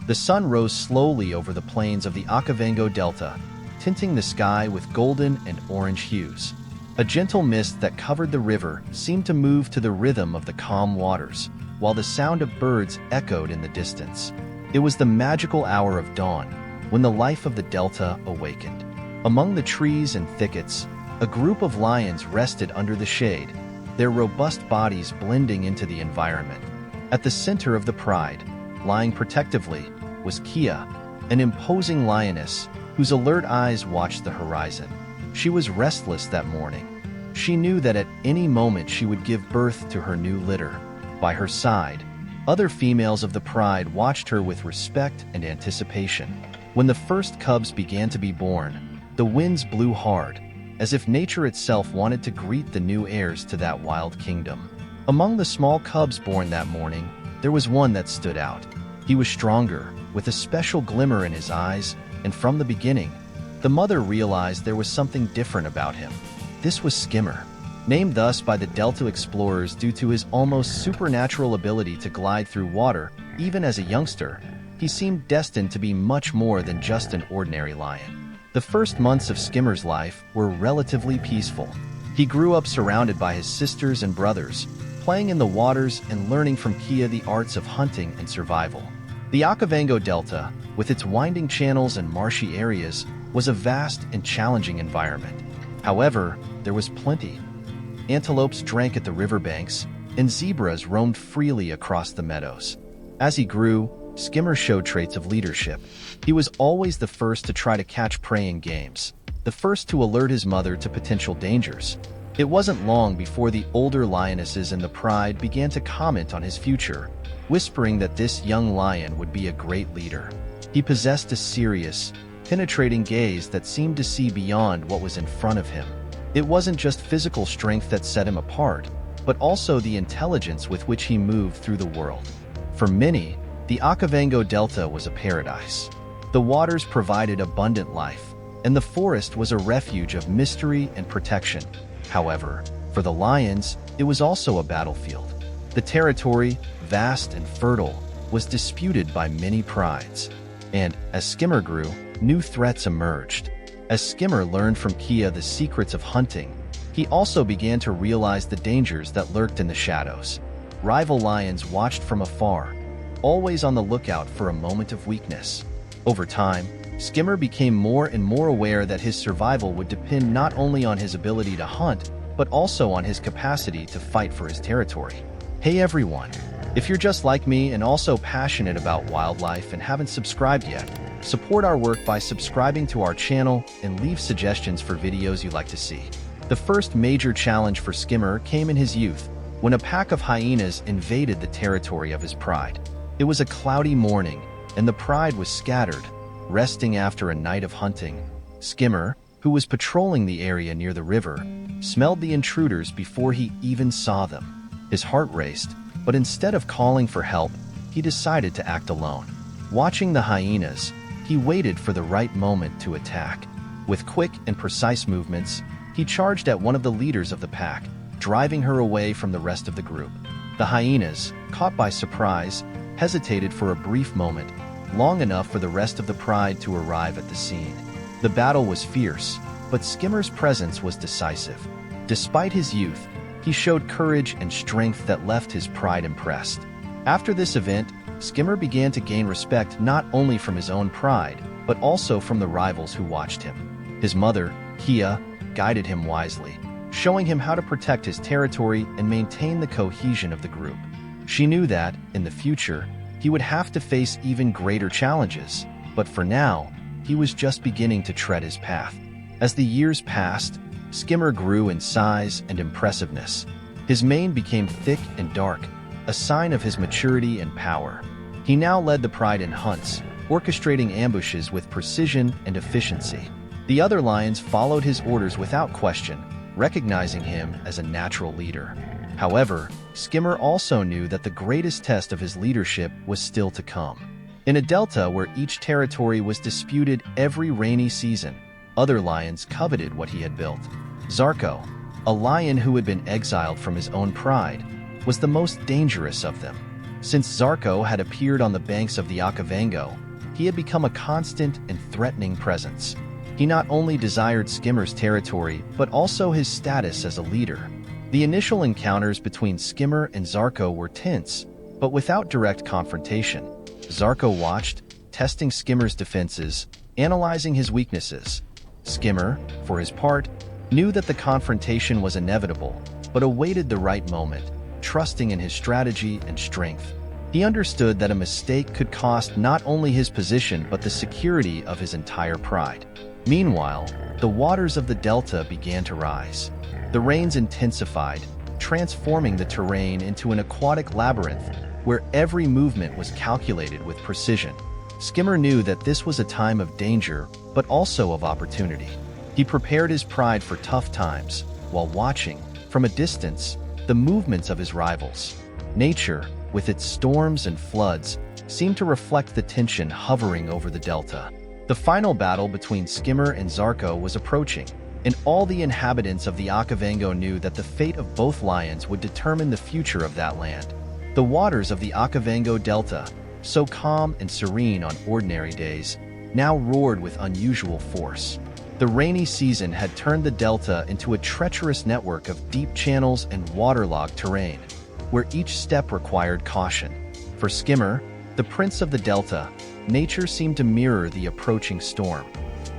The sun rose slowly over the plains of the Okavango Delta, tinting the sky with golden and orange hues. A gentle mist that covered the river seemed to move to the rhythm of the calm waters, while the sound of birds echoed in the distance. It was the magical hour of dawn, when the life of the delta awakened. Among the trees and thickets, a group of lions rested under the shade, their robust bodies blending into the environment. At the center of the pride, lying protectively, was Kia, an imposing lioness whose alert eyes watched the horizon. She was restless that morning. She knew that at any moment she would give birth to her new litter. By her side, other females of the pride watched her with respect and anticipation. When the first cubs began to be born, the winds blew hard, as if nature itself wanted to greet the new heirs to that wild kingdom. Among the small cubs born that morning, there was one that stood out. He was stronger, with a special glimmer in his eyes, and from the beginning, the mother realized there was something different about him. This was Skimmer, named thus by the Delta explorers due to his almost supernatural ability to glide through water. Even as a youngster, he seemed destined to be much more than just an ordinary lion. The first months of Skimmer's life were relatively peaceful. He grew up surrounded by his sisters and brothers, playing in the waters and learning from Kia the arts of hunting and survival. The Okavango Delta, with its winding channels and marshy areas, was a vast and challenging environment. However, there was plenty. Antelopes drank at the riverbanks, and zebras roamed freely across the meadows. As he grew, Skimmer showed traits of leadership. He was always the first to try to catch prey in games, the first to alert his mother to potential dangers. It wasn't long before the older lionesses in the pride began to comment on his future, whispering that this young lion would be a great leader. He possessed a serious, penetrating gaze that seemed to see beyond what was in front of him. It wasn't just physical strength that set him apart, but also the intelligence with which he moved through the world. For many, the Okavango Delta was a paradise. The waters provided abundant life, and the forest was a refuge of mystery and protection. However, for the lions, it was also a battlefield. The territory, vast and fertile, was disputed by many prides. And, as Skimmer grew, new threats emerged. As Skimmer learned from Kia the secrets of hunting, he also began to realize the dangers that lurked in the shadows. Rival lions watched from afar, always on the lookout for a moment of weakness. Over time, Skimmer became more and more aware that his survival would depend not only on his ability to hunt, but also on his capacity to fight for his territory. Hey everyone! If you're just like me and also passionate about wildlife and haven't subscribed yet, support our work by subscribing to our channel and leave suggestions for videos you'd like to see. The first major challenge for Skimmer came in his youth, when a pack of hyenas invaded the territory of his pride. It was a cloudy morning, and the pride was scattered, resting after a night of hunting. Skimmer, who was patrolling the area near the river, smelled the intruders before he even saw them. His heart raced, but instead of calling for help, he decided to act alone. Watching the hyenas, he waited for the right moment to attack. With quick and precise movements, he charged at one of the leaders of the pack, driving her away from the rest of the group. The hyenas, caught by surprise, hesitated for a brief moment, long enough for the rest of the pride to arrive at the scene. The battle was fierce, but Skimmer's presence was decisive. Despite his youth, he showed courage and strength that left his pride impressed. After this event, Skimmer began to gain respect not only from his own pride, but also from the rivals who watched him. His mother, Kia, guided him wisely, showing him how to protect his territory and maintain the cohesion of the group. She knew that, in the future, he would have to face even greater challenges, but for now, he was just beginning to tread his path. As the years passed, Skimmer grew in size and impressiveness. His mane became thick and dark, a sign of his maturity and power. He now led the pride in hunts, orchestrating ambushes with precision and efficiency. The other lions followed his orders without question, recognizing him as a natural leader. However, Skimmer also knew that the greatest test of his leadership was still to come. In a delta where each territory was disputed every rainy season, other lions coveted what he had built. Zarco, a lion who had been exiled from his own pride, was the most dangerous of them. Since Zarco had appeared on the banks of the Okavango, he had become a constant and threatening presence. He not only desired Skimmer's territory, but also his status as a leader. The initial encounters between Skimmer and Zarco were tense, but without direct confrontation. Zarco watched, testing Skimmer's defenses, analyzing his weaknesses. Skimmer, for his part, knew that the confrontation was inevitable, but awaited the right moment, trusting in his strategy and strength. He understood that a mistake could cost not only his position but the security of his entire pride. Meanwhile, the waters of the delta began to rise. The rains intensified, transforming the terrain into an aquatic labyrinth where every movement was calculated with precision. Skimmer knew that this was a time of danger, but also of opportunity. He prepared his pride for tough times, while watching, from a distance, the movements of his rivals. Nature, with its storms and floods, seemed to reflect the tension hovering over the delta. The final battle between Skimmer and Zarco was approaching, and all the inhabitants of the Okavango knew that the fate of both lions would determine the future of that land. The waters of the Okavango Delta, so calm and serene on ordinary days, now roared with unusual force. The rainy season had turned the delta into a treacherous network of deep channels and waterlogged terrain, where each step required caution. For Skimmer, the prince of the delta, nature seemed to mirror the approaching storm.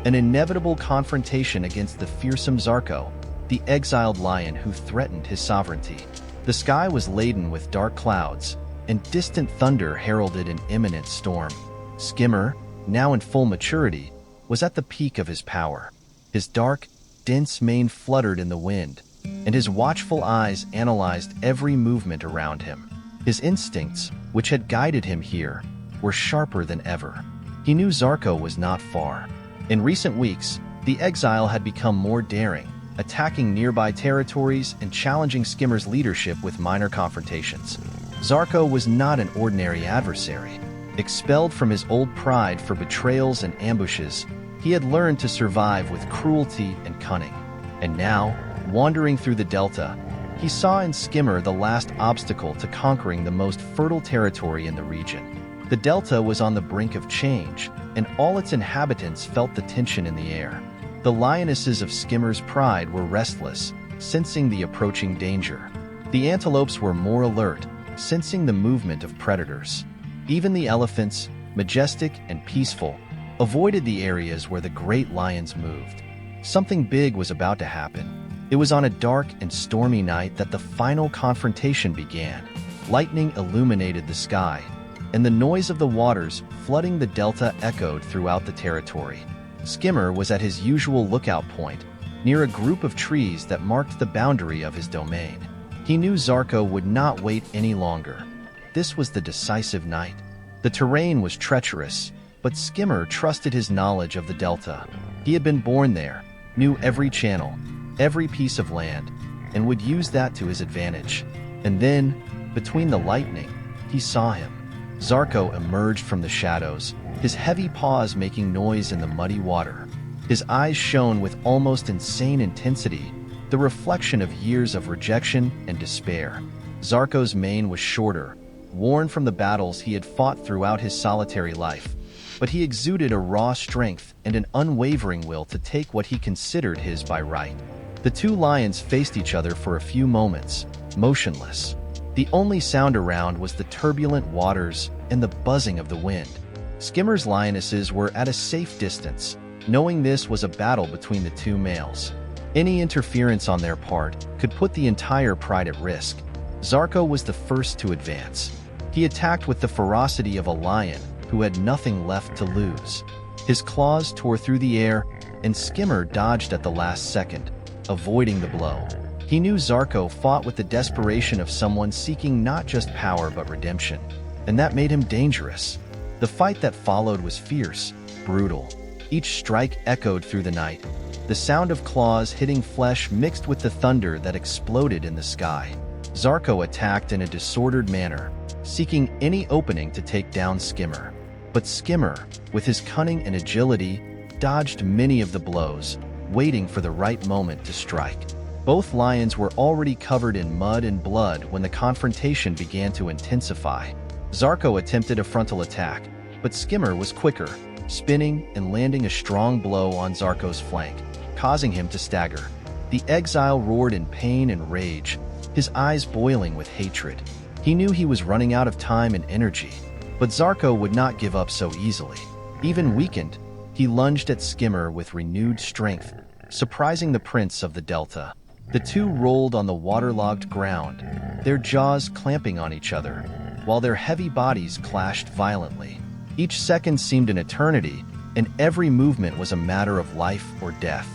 An inevitable confrontation against the fearsome Zarco, the exiled lion who threatened his sovereignty. The sky was laden with dark clouds, and distant thunder heralded an imminent storm. Skimmer, now in full maturity, was at the peak of his power. His dark, dense mane fluttered in the wind, and his watchful eyes analyzed every movement around him. His instincts, which had guided him here, were sharper than ever. He knew Zarco was not far. In recent weeks, the exile had become more daring, attacking nearby territories and challenging Skimmer's leadership with minor confrontations. Zarco was not an ordinary adversary. Expelled from his old pride for betrayals and ambushes, he had learned to survive with cruelty and cunning. And now, wandering through the delta, he saw in Skimmer the last obstacle to conquering the most fertile territory in the region. The delta was on the brink of change, and all its inhabitants felt the tension in the air. The lionesses of Skimmer's pride were restless, sensing the approaching danger. The antelopes were more alert, sensing the movement of predators. Even the elephants, majestic and peaceful, avoided the areas where the great lions moved. Something big was about to happen. It was on a dark and stormy night that the final confrontation began. Lightning illuminated the sky, and the noise of the waters flooding the delta echoed throughout the territory. Skimmer was at his usual lookout point, near a group of trees that marked the boundary of his domain. He knew Zarco would not wait any longer. This was the decisive night. The terrain was treacherous, but Skimmer trusted his knowledge of the delta. He had been born there, knew every channel, every piece of land, and would use that to his advantage. And then, between the lightning, he saw him. Zarco emerged from the shadows, his heavy paws making noise in the muddy water. His eyes shone with almost insane intensity, the reflection of years of rejection and despair. Zarco's mane was shorter, worn from the battles he had fought throughout his solitary life, but he exuded a raw strength and an unwavering will to take what he considered his by right. The two lions faced each other for a few moments, motionless. The only sound around was the turbulent waters and the buzzing of the wind. Skimmer's lionesses were at a safe distance, knowing this was a battle between the two males. Any interference on their part could put the entire pride at risk. Zarco was the first to advance. He attacked with the ferocity of a lion who had nothing left to lose. His claws tore through the air, and Skimmer dodged at the last second, avoiding the blow. He knew Zarco fought with the desperation of someone seeking not just power but redemption, and that made him dangerous. The fight that followed was fierce, brutal. Each strike echoed through the night, the sound of claws hitting flesh mixed with the thunder that exploded in the sky. Zarco attacked in a disordered manner, seeking any opening to take down Skimmer. But Skimmer, with his cunning and agility, dodged many of the blows, waiting for the right moment to strike. Both lions were already covered in mud and blood when the confrontation began to intensify. Zarco attempted a frontal attack, but Skimmer was quicker, spinning and landing a strong blow on Zarco's flank, causing him to stagger. The exile roared in pain and rage, his eyes boiling with hatred. He knew he was running out of time and energy, but Zarco would not give up so easily. Even weakened, he lunged at Skimmer with renewed strength, surprising the prince of the Delta. The two rolled on the waterlogged ground, their jaws clamping on each other, while their heavy bodies clashed violently. Each second seemed an eternity, and every movement was a matter of life or death.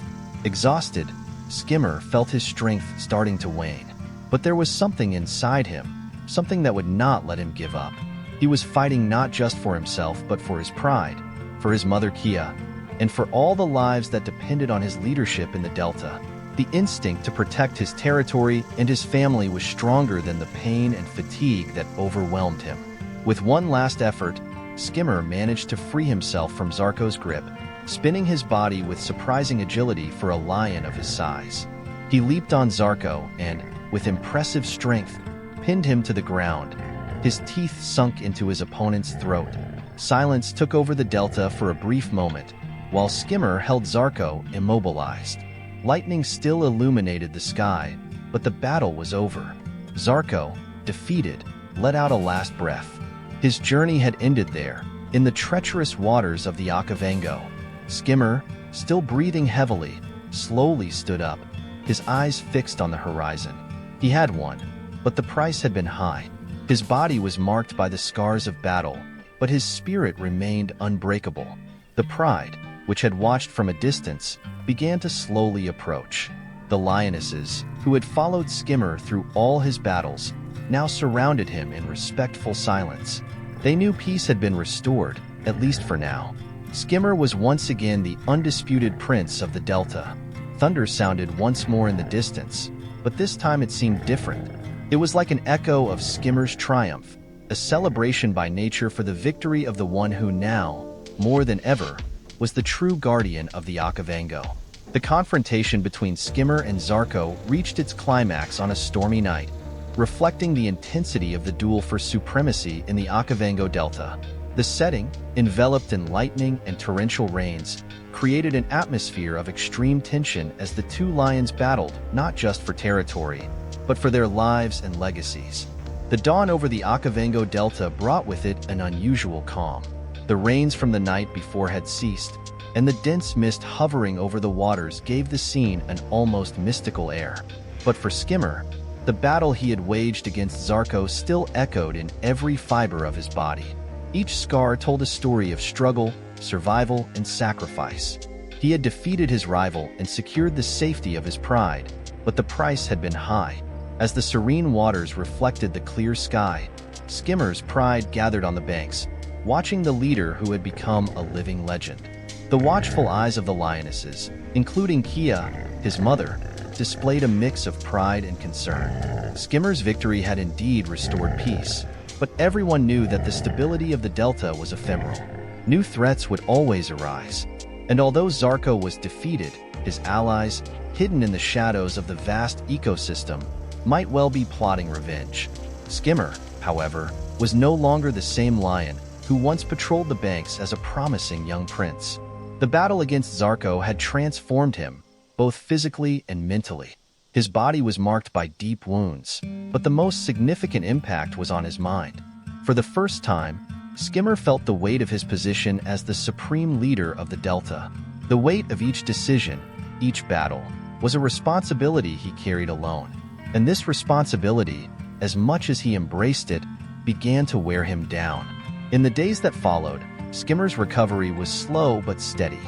Exhausted, Skimmer felt his strength starting to wane. But there was something inside him, something that would not let him give up. He was fighting not just for himself, but for his pride, for his mother Kia, and for all the lives that depended on his leadership in the Delta. The instinct to protect his territory and his family was stronger than the pain and fatigue that overwhelmed him. With one last effort, Skimmer managed to free himself from Zarco's grip, spinning his body with surprising agility for a lion of his size. He leaped on Zarco and, with impressive strength, pinned him to the ground. His teeth sunk into his opponent's throat. Silence took over the Delta for a brief moment, while Skimmer held Zarco immobilized. Lightning still illuminated the sky, but the battle was over. Zarco, defeated, let out a last breath. His journey had ended there, in the treacherous waters of the Okavango. Skimmer, still breathing heavily, slowly stood up, his eyes fixed on the horizon. He had won, but the price had been high. His body was marked by the scars of battle, but his spirit remained unbreakable. The pride, which had watched from a distance, began to slowly approach. The lionesses, who had followed Skimmer through all his battles, now surrounded him in respectful silence. They knew peace had been restored, at least for now. Skimmer was once again the undisputed prince of the Delta. Thunder sounded once more in the distance, but this time it seemed different. It was like an echo of Skimmer's triumph, a celebration by nature for the victory of the one who now, more than ever, was the true guardian of the Okavango. The confrontation between Skimmer and Zarco reached its climax on a stormy night, reflecting the intensity of the duel for supremacy in the Okavango Delta. The setting, enveloped in lightning and torrential rains, created an atmosphere of extreme tension as the two lions battled not just for territory, but for their lives and legacies. The dawn over the Okavango Delta brought with it an unusual calm. The rains from the night before had ceased, and the dense mist hovering over the waters gave the scene an almost mystical air. But for Skimmer, the battle he had waged against Zarco still echoed in every fiber of his body. Each scar told a story of struggle, survival, and sacrifice. He had defeated his rival and secured the safety of his pride, but the price had been high. As the serene waters reflected the clear sky, Skimmer's pride gathered on the banks, watching the leader who had become a living legend. The watchful eyes of the lionesses, including Kia, his mother, displayed a mix of pride and concern. Skimmer's victory had indeed restored peace, but everyone knew that the stability of the Delta was ephemeral. New threats would always arise, and although Zarco was defeated, his allies, hidden in the shadows of the vast ecosystem, might well be plotting revenge. Skimmer, however, was no longer the same lion who once patrolled the banks as a promising young prince. The battle against Zarco had transformed him, both physically and mentally. His body was marked by deep wounds, but the most significant impact was on his mind. For the first time, Skimmer felt the weight of his position as the supreme leader of the Delta. The weight of each decision, each battle, was a responsibility he carried alone. And this responsibility, as much as he embraced it, began to wear him down. In the days that followed, Skimmer's recovery was slow but steady.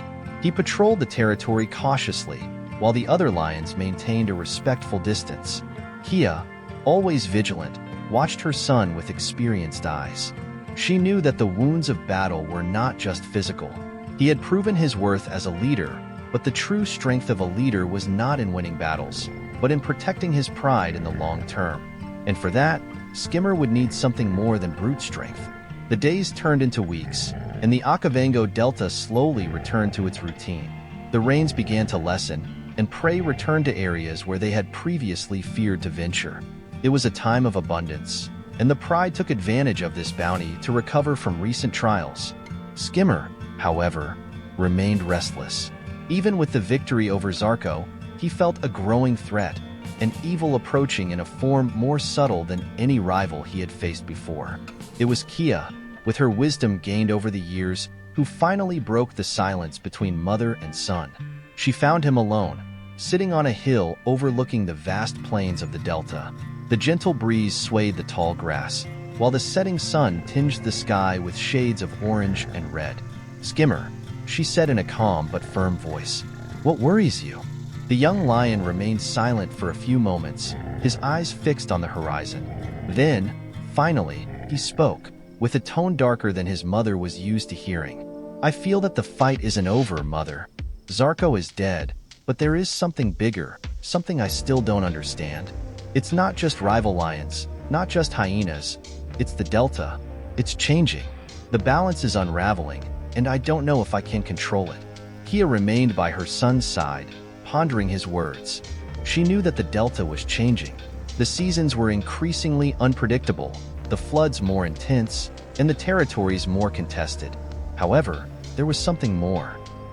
He patrolled the territory cautiously, while the other lions maintained a respectful distance. Kia, always vigilant, watched her son with experienced eyes. She knew that the wounds of battle were not just physical. He had proven his worth as a leader, but the true strength of a leader was not in winning battles, but in protecting his pride in the long term. And for that, Skimmer would need something more than brute strength. The days turned into weeks, and the Okavango Delta slowly returned to its routine. The rains began to lessen, and prey returned to areas where they had previously feared to venture. It was a time of abundance, and the pride took advantage of this bounty to recover from recent trials. Skimmer, however, remained restless. Even with the victory over Zarco, he felt a growing threat, an evil approaching in a form more subtle than any rival he had faced before. It was Kia, with her wisdom gained over the years, who finally broke the silence between mother and son. She found him alone, sitting on a hill overlooking the vast plains of the Delta. The gentle breeze swayed the tall grass, while the setting sun tinged the sky with shades of orange and red. "Skimmer," she said in a calm but firm voice, "what worries you?" The young lion remained silent for a few moments, his eyes fixed on the horizon. Then, finally, he spoke, with a tone darker than his mother was used to hearing. "I feel that the fight isn't over, Mother. Zarco is dead, but there is something bigger, something I still don't understand. It's not just rival lions, not just hyenas. It's the Delta. It's changing. The balance is unraveling, and I don't know if I can control it." Kia remained by her son's side, pondering his words. She knew that the Delta was changing. The seasons were increasingly unpredictable, the floods more intense, and the territories more contested. However, there was something more.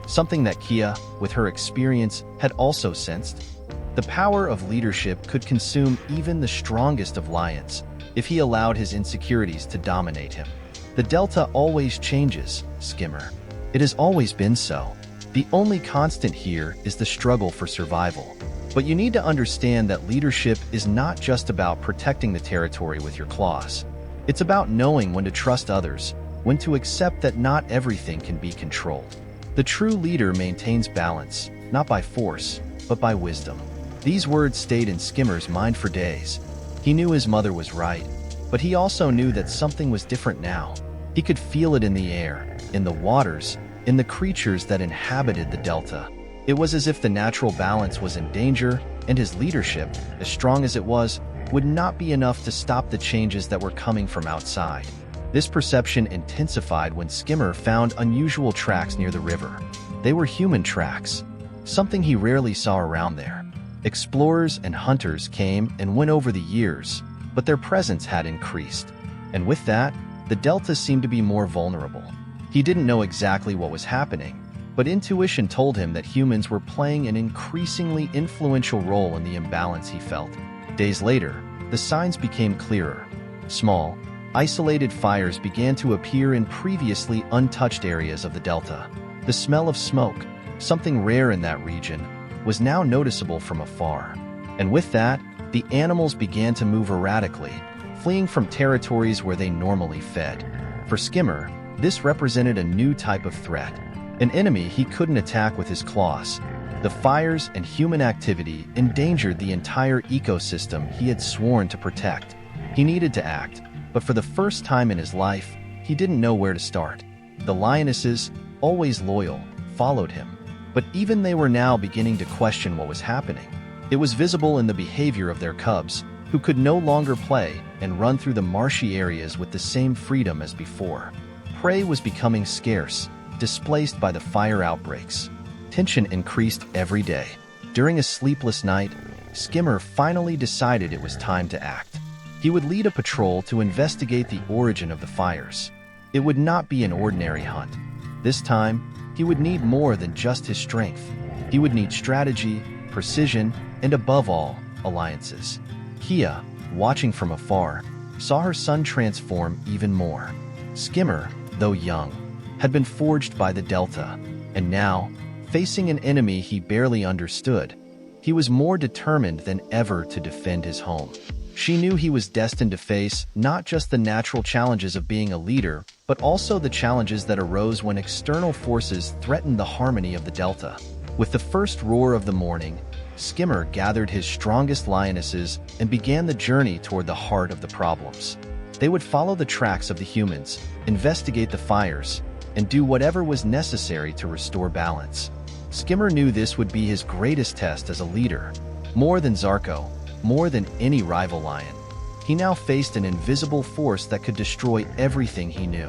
Something that Kia, with her experience, had also sensed. The power of leadership could consume even the strongest of lions if he allowed his insecurities to dominate him. The Delta always changes, Skimmer. It has always been so. The only constant here is the struggle for survival. But you need to understand that leadership is not just about protecting the territory with your claws. It's about knowing when to trust others, when to accept that not everything can be controlled. The true leader maintains balance, not by force, but by wisdom. These words stayed in Skimmer's mind for days. He knew his mother was right, but he also knew that something was different now. He could feel it in the air, in the waters, in the creatures that inhabited the Delta. It was as if the natural balance was in danger, and his leadership, as strong as it was, would not be enough to stop the changes that were coming from outside. This perception intensified when Skimmer found unusual tracks near the river. They were human tracks, something he rarely saw around there. Explorers and hunters came and went over the years, but their presence had increased. And with that, the Delta seemed to be more vulnerable. He didn't know exactly what was happening, but intuition told him that humans were playing an increasingly influential role in the imbalance he felt. Days later, the signs became clearer. Small, isolated fires began to appear in previously untouched areas of the Delta. The smell of smoke, something rare in that region, was now noticeable from afar. And with that, the animals began to move erratically, fleeing from territories where they normally fed. For Skimmer, this represented a new type of threat, an enemy he couldn't attack with his claws. The fires and human activity endangered the entire ecosystem he had sworn to protect. He needed to act, but for the first time in his life, he didn't know where to start. The lionesses, always loyal, followed him, but even they were now beginning to question what was happening. It was visible in the behavior of their cubs, who could no longer play and run through the marshy areas with the same freedom as before. Prey was becoming scarce, displaced by the fire outbreaks. Tension increased every day. During a sleepless night, Skimmer finally decided it was time to act. He would lead a patrol to investigate the origin of the fires. It would not be an ordinary hunt. This time, he would need more than just his strength. He would need strategy, precision, and above all, alliances. Kia, watching from afar, saw her son transform even more. Skimmer, though young, had been forged by the Delta, and now, facing an enemy he barely understood, he was more determined than ever to defend his home. She knew he was destined to face not just the natural challenges of being a leader, but also the challenges that arose when external forces threatened the harmony of the Delta. With the first roar of the morning, Skimmer gathered his strongest lionesses and began the journey toward the heart of the problems. They would follow the tracks of the humans, investigate the fires, and do whatever was necessary to restore balance. Skimmer knew this would be his greatest test as a leader. More than Zarco, more than any rival lion, he now faced an invisible force that could destroy everything he knew.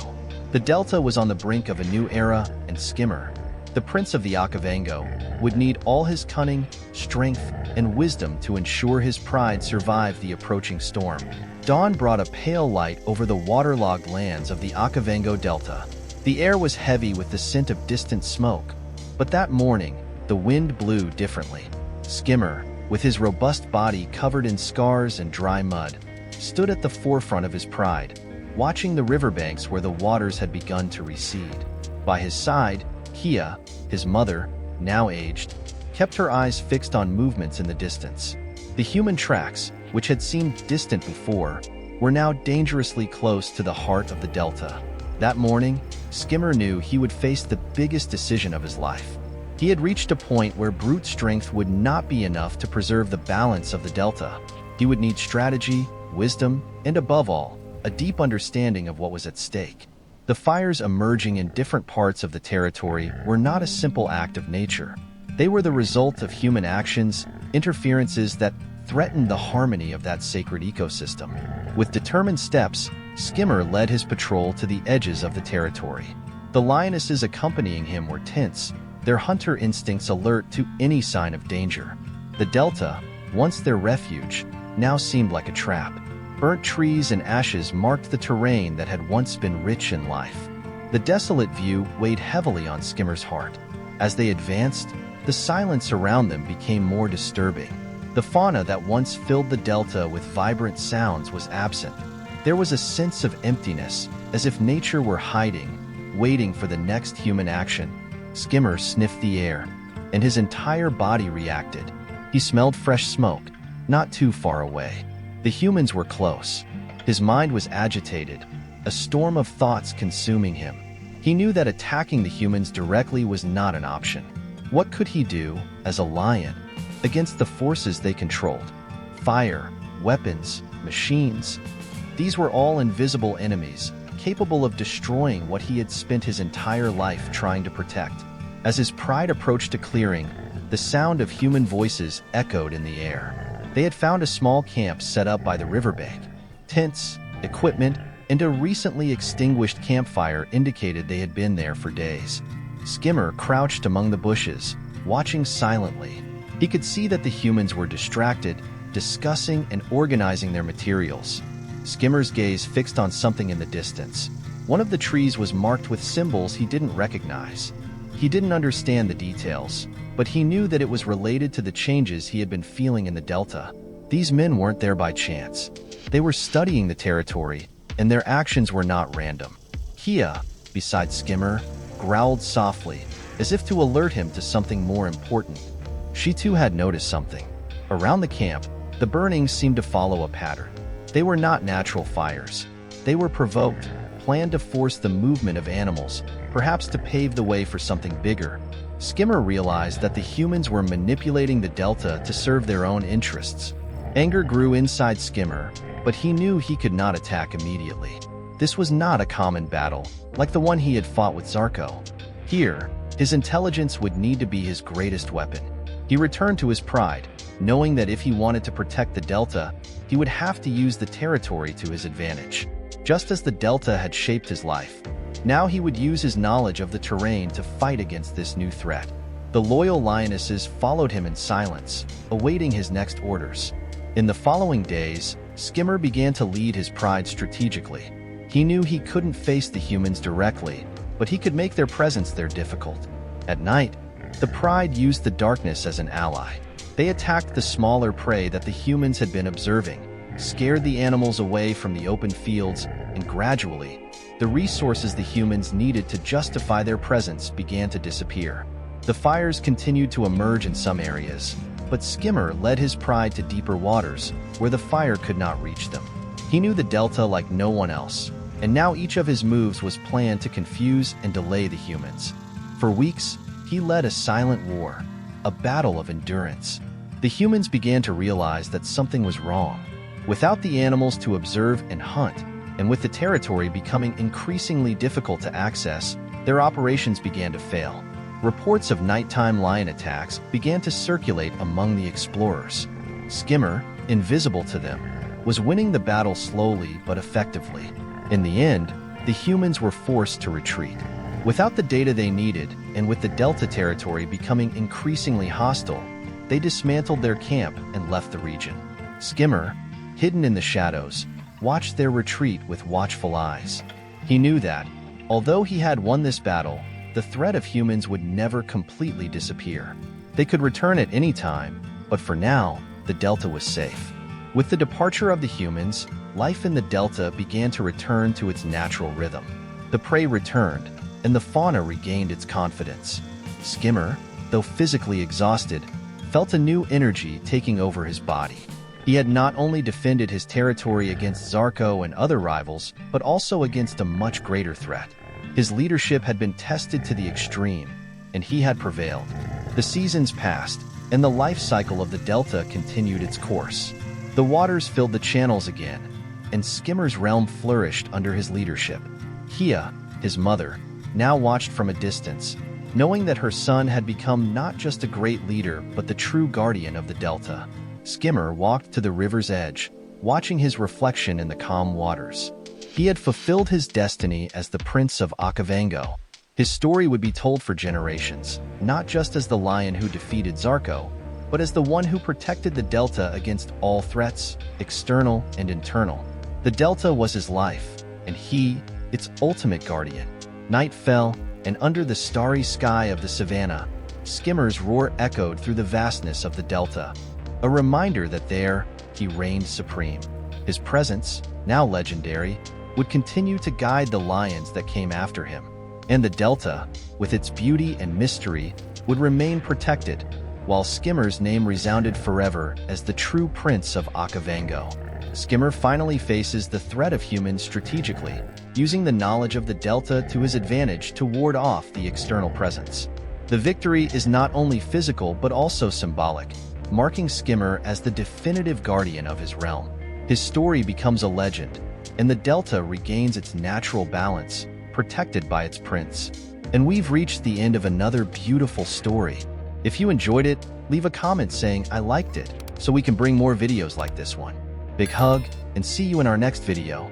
The Delta was on the brink of a new era, and Skimmer, The prince of the Okavango would need all his cunning, strength, and wisdom to ensure his pride survived the approaching storm. Dawn brought a pale light over the waterlogged lands of the Okavango Delta. The air was heavy with the scent of distant smoke, but that morning, the wind blew differently. Skimmer, with his robust body covered in scars and dry mud, stood at the forefront of his pride, watching the riverbanks where the waters had begun to recede. By his side, Kia, his mother, now aged, kept her eyes fixed on movements in the distance. The human tracks, which had seemed distant before, were now dangerously close to the heart of the delta. That morning, Skimmer knew he would face the biggest decision of his life. He had reached a point where brute strength would not be enough to preserve the balance of the delta. He would need strategy, wisdom, and above all, a deep understanding of what was at stake. The fires emerging in different parts of the territory were not a simple act of nature. They were the result of human actions, interferences that threatened the harmony of that sacred ecosystem. With determined steps, Skimmer led his patrol to the edges of the territory. The lionesses accompanying him were tense, their hunter instincts alert to any sign of danger. The delta, once their refuge, now seemed like a trap. Burnt trees and ashes marked the terrain that had once been rich in life. The desolate view weighed heavily on Skimmer's heart. As they advanced, the silence around them became more disturbing. The fauna that once filled the delta with vibrant sounds was absent. There was a sense of emptiness, as if nature were hiding, waiting for the next human action. Skimmer sniffed the air, and his entire body reacted. He smelled fresh smoke, not too far away. The humans were close. His mind was agitated, a storm of thoughts consuming him. He knew that attacking the humans directly was not an option. What could he do, as a lion, against the forces they controlled? Fire, weapons, machines. These were all invisible enemies, capable of destroying what he had spent his entire life trying to protect. As his pride approached a clearing, the sound of human voices echoed in the air. They had found a small camp set up by the riverbank. Tents, equipment, and a recently extinguished campfire indicated they had been there for days. Skimmer crouched among the bushes, watching silently. He could see that the humans were distracted, discussing and organizing their materials. Skimmer's gaze fixed on something in the distance. One of the trees was marked with symbols he didn't recognize. He didn't understand the details, but he knew that it was related to the changes he had been feeling in the delta. These men weren't there by chance. They were studying the territory, and their actions were not random. Kia, beside Skimmer, growled softly, as if to alert him to something more important. She too had noticed something. Around the camp, the burnings seemed to follow a pattern. They were not natural fires. They were provoked, planned to force the movement of animals, perhaps to pave the way for something bigger. Skimmer realized that the humans were manipulating the delta to serve their own interests. Anger grew inside Skimmer, but he knew he could not attack immediately. This was not a common battle, like the one he had fought with Zarco. Here, his intelligence would need to be his greatest weapon. He returned to his pride, knowing that if he wanted to protect the delta, he would have to use the territory to his advantage. Just as the delta had shaped his life, now he would use his knowledge of the terrain to fight against this new threat. The loyal lionesses followed him in silence, awaiting his next orders. In the following days, Skimmer began to lead his pride strategically. He knew he couldn't face the humans directly, but he could make their presence there difficult. At night, the pride used the darkness as an ally. They attacked the smaller prey that the humans had been observing, scared the animals away from the open fields, and gradually, the resources the humans needed to justify their presence began to disappear. The fires continued to emerge in some areas, but Skimmer led his pride to deeper waters, where the fire could not reach them. He knew the delta like no one else, and now each of his moves was planned to confuse and delay the humans. For weeks, he led a silent war, a battle of endurance. The humans began to realize that something was wrong. Without the animals to observe and hunt, and with the territory becoming increasingly difficult to access, their operations began to fail. Reports of nighttime lion attacks began to circulate among the explorers. Skimmer, invisible to them, was winning the battle slowly but effectively. In the end, the humans were forced to retreat. Without the data they needed, and with the Delta territory becoming increasingly hostile, they dismantled their camp and left the region. Skimmer, hidden in the shadows, watched their retreat with watchful eyes. He knew that, although he had won this battle, the threat of humans would never completely disappear. They could return at any time, but for now, the Delta was safe. With the departure of the humans, life in the Delta began to return to its natural rhythm. The prey returned, and the fauna regained its confidence. Skimmer, though physically exhausted, felt a new energy taking over his body. He had not only defended his territory against Zarco and other rivals, but also against a much greater threat. His leadership had been tested to the extreme, and he had prevailed. The seasons passed, and the life cycle of the Delta continued its course. The waters filled the channels again, and Skimmer's realm flourished under his leadership. Hia, his mother, now watched from a distance, knowing that her son had become not just a great leader but the true guardian of the Delta. Skimmer walked to the river's edge, watching his reflection in the calm waters. He had fulfilled his destiny as the Prince of Okavango. His story would be told for generations, not just as the lion who defeated Zarco, but as the one who protected the Delta against all threats, external and internal. The Delta was his life, and he, its ultimate guardian. Night fell, and under the starry sky of the savannah, Skimmer's roar echoed through the vastness of the Delta, a reminder that there, he reigned supreme. His presence, now legendary, would continue to guide the lions that came after him. And the Delta, with its beauty and mystery, would remain protected, while Skimmer's name resounded forever as the true Prince of Okavango. Skimmer finally faces the threat of humans strategically, using the knowledge of the Delta to his advantage to ward off the external presence. The victory is not only physical but also symbolic, marking Skimmer as the definitive guardian of his realm. His story becomes a legend, and the Delta regains its natural balance, protected by its prince. And we've reached the end of another beautiful story. If you enjoyed it, leave a comment saying I liked it, so we can bring more videos like this one. Big hug, and see you in our next video.